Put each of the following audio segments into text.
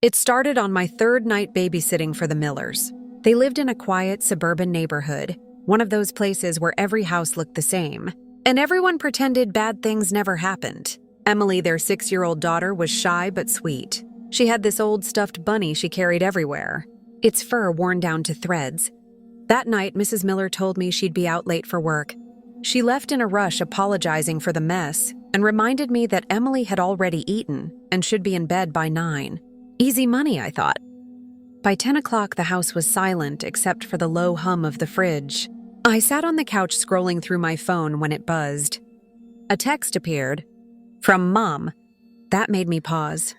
It started on my third night babysitting for the Millers. They lived in a quiet suburban neighborhood, one of those places where every house looked the same, and everyone pretended bad things never happened. Emily, their 6-year-old daughter, was shy but sweet. She had this old stuffed bunny she carried everywhere, its fur worn down to threads. That night, Mrs. Miller told me she'd be out late for work. She left in a rush, apologizing for the mess, and reminded me that Emily had already eaten and should be in bed by 9. Easy money, I thought. By 10 o'clock, the house was silent except for the low hum of the fridge. I sat on the couch scrolling through my phone when it buzzed. A text appeared. From Mom. That made me pause.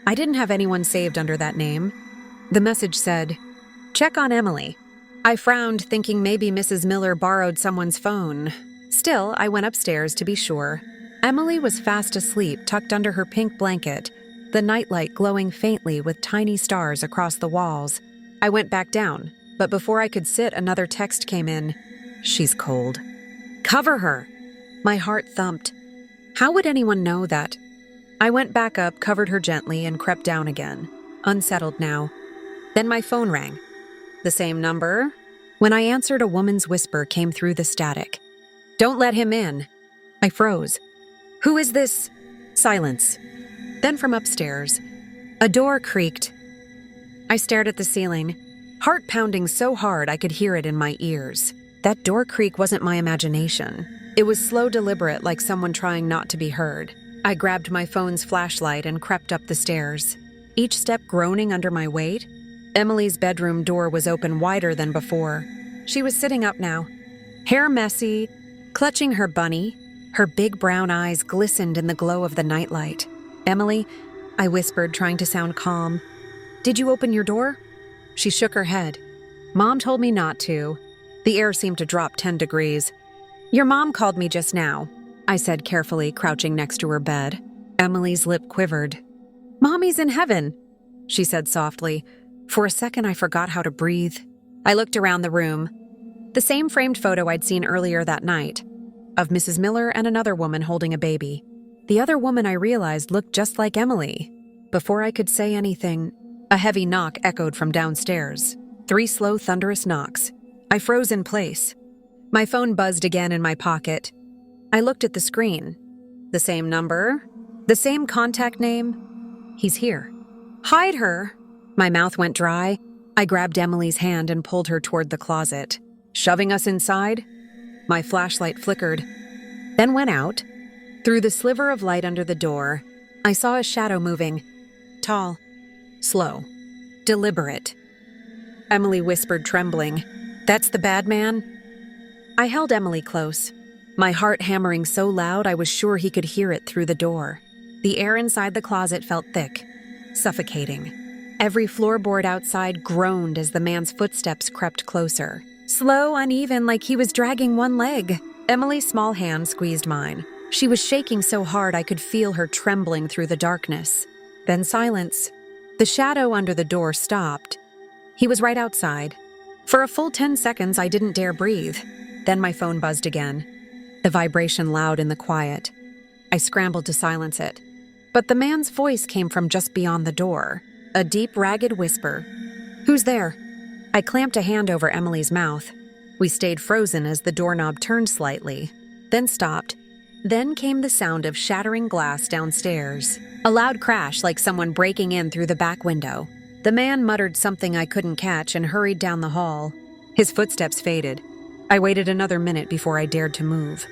I didn't have anyone saved under that name. The message said, "Check on Emily." I frowned, thinking maybe Mrs. Miller borrowed someone's phone. Still, I went upstairs to be sure. Emily was fast asleep, tucked under her pink blanket, the nightlight glowing faintly with tiny stars across the walls. I went back down, but before I could sit, another text came in. "She's cold. Cover her." My heart thumped. How would anyone know that? I went back up, covered her gently, and crept down again, unsettled now. Then my phone rang. The same number. When I answered, a woman's whisper came through the static. "Don't let him in." I froze. "Who is this?" Silence. Then from upstairs, a door creaked. I stared at the ceiling, heart pounding so hard I could hear it in my ears. That door creak wasn't my imagination. It was slow, deliberate, like someone trying not to be heard. I grabbed my phone's flashlight and crept up the stairs, each step groaning under my weight. Emily's bedroom door was open wider than before. She was sitting up now, hair messy, clutching her bunny. Her big brown eyes glistened in the glow of the nightlight. "Emily," I whispered, trying to sound calm. "Did you open your door?" She shook her head. "Mom told me not to." The air seemed to drop 10 degrees. "Your mom called me just now," I said carefully, crouching next to her bed. Emily's lip quivered. "Mommy's in heaven," she said softly. For a second, I forgot how to breathe. I looked around the room. The same framed photo I'd seen earlier that night, of Mrs. Miller and another woman holding a baby. The other woman, I realized, looked just like Emily. Before I could say anything, a heavy knock echoed from downstairs. 3 slow, thunderous knocks. I froze in place. My phone buzzed again in my pocket. I looked at the screen. The same number, the same contact name. He's here. "Hide her!" My mouth went dry. I grabbed Emily's hand and pulled her toward the closet. Shoving us inside, my flashlight flickered, then went out. Through the sliver of light under the door, I saw a shadow moving. Tall, slow, deliberate. Emily whispered, trembling, "That's the bad man?" I held Emily close, my heart hammering so loud I was sure he could hear it through the door. The air inside the closet felt thick, suffocating. Every floorboard outside groaned as the man's footsteps crept closer. Slow, uneven, like he was dragging one leg. Emily's small hand squeezed mine. She was shaking so hard I could feel her trembling through the darkness. Then silence. The shadow under the door stopped. He was right outside. For a full 10 seconds, I didn't dare breathe. Then my phone buzzed again, the vibration loud in the quiet. I scrambled to silence it. But the man's voice came from just beyond the door. A deep, ragged whisper. "Who's there?" I clamped a hand over Emily's mouth. We stayed frozen as the doorknob turned slightly, then stopped. Then came the sound of shattering glass downstairs. A loud crash, like someone breaking in through the back window. The man muttered something I couldn't catch and hurried down the hall. His footsteps faded. I waited another minute before I dared to move.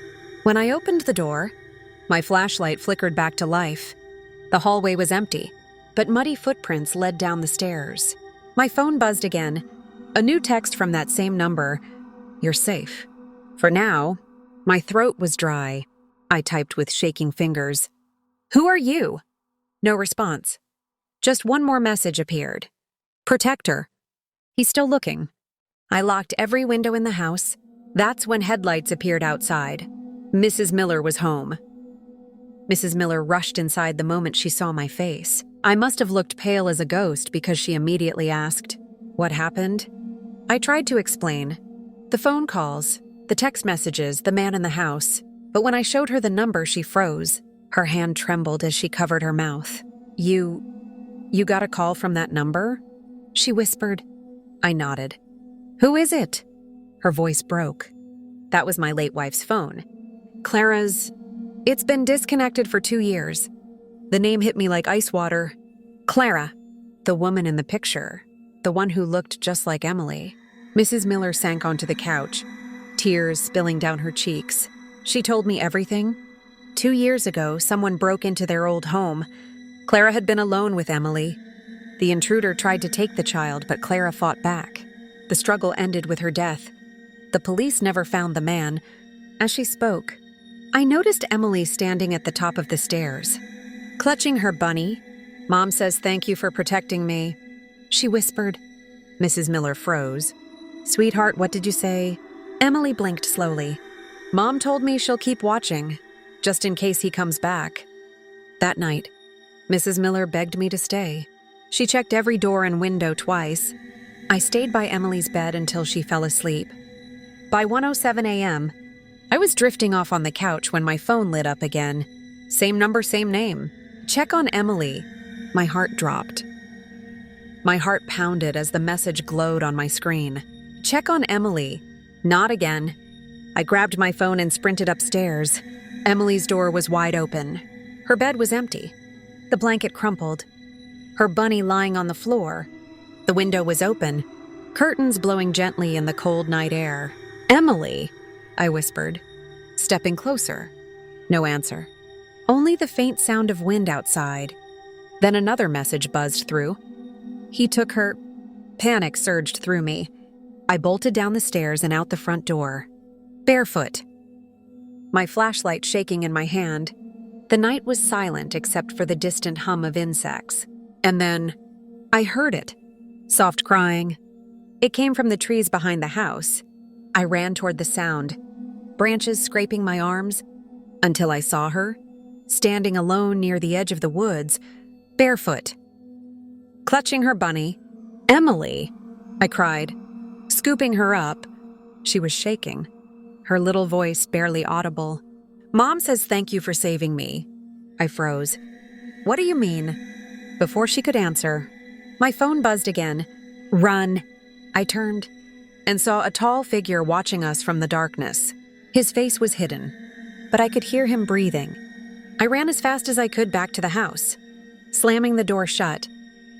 When I opened the door, my flashlight flickered back to life. The hallway was empty, but muddy footprints led down the stairs. My phone buzzed again. A new text from that same number. "You're safe. For now." My throat was dry. I typed with shaking fingers. "Who are you?" No response. Just one more message appeared. "Protect her. He's still looking." I locked every window in the house. That's when headlights appeared outside. Mrs. Miller was home. Mrs. Miller rushed inside the moment she saw my face. I must have looked pale as a ghost because she immediately asked, "What happened?" I tried to explain. The phone calls, the text messages, the man in the house. But when I showed her the number, she froze. Her hand trembled as she covered her mouth. You got a call from that number? She whispered. I nodded. Who is it? Her voice broke. That was my late wife's phone. Clara's. It's been disconnected for 2 years. The name hit me like ice water. Clara, the woman in the picture, the one who looked just like Emily. Mrs. Miller sank onto the couch, tears spilling down her cheeks. She told me everything. 2 years ago, someone broke into their old home. Clara had been alone with Emily. The intruder tried to take the child, but Clara fought back. The struggle ended with her death. The police never found the man. As she spoke, I noticed Emily standing at the top of the stairs, clutching her bunny. Mom says thank you for protecting me, she whispered. Mrs. Miller froze. Sweetheart, what did you say? Emily blinked slowly. Mom told me she'll keep watching, just in case he comes back. That night, Mrs. Miller begged me to stay. She checked every door and window twice. I stayed by Emily's bed until she fell asleep. By 1:07 a.m., I was drifting off on the couch when my phone lit up again. Same number, same name. Check on Emily. My heart dropped. My heart pounded as the message glowed on my screen. Check on Emily. Not again. I grabbed my phone and sprinted upstairs. Emily's door was wide open. Her bed was empty. The blanket crumpled. Her bunny lying on the floor. The window was open, curtains blowing gently in the cold night air. Emily, I whispered, stepping closer. No answer. Only the faint sound of wind outside. Then another message buzzed through. He took her. Panic surged through me. I bolted down the stairs and out the front door. Barefoot. My flashlight shaking in my hand. The night was silent except for the distant hum of insects. And then, I heard it. Soft crying. It came from the trees behind the house. I ran toward the sound, branches scraping my arms, until I saw her, standing alone near the edge of the woods, barefoot. Clutching her bunny. Emily, I cried, scooping her up. She was shaking, her little voice barely audible. Mom says thank you for saving me. I froze. What do you mean? Before she could answer, my phone buzzed again. Run. I turned and saw a tall figure watching us from the darkness. His face was hidden, but I could hear him breathing. I ran as fast as I could back to the house, slamming the door shut.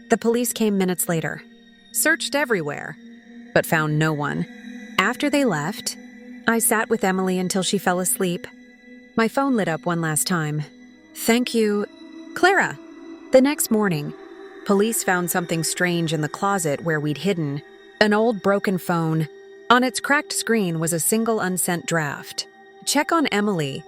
The police came minutes later, searched everywhere, but found no one. After they left, I sat with Emily until she fell asleep. My phone lit up one last time. Thank you, Clara. The next morning, police found something strange in the closet where we'd hidden. An old broken phone. On its cracked screen was a single unsent draft. Check on Emily.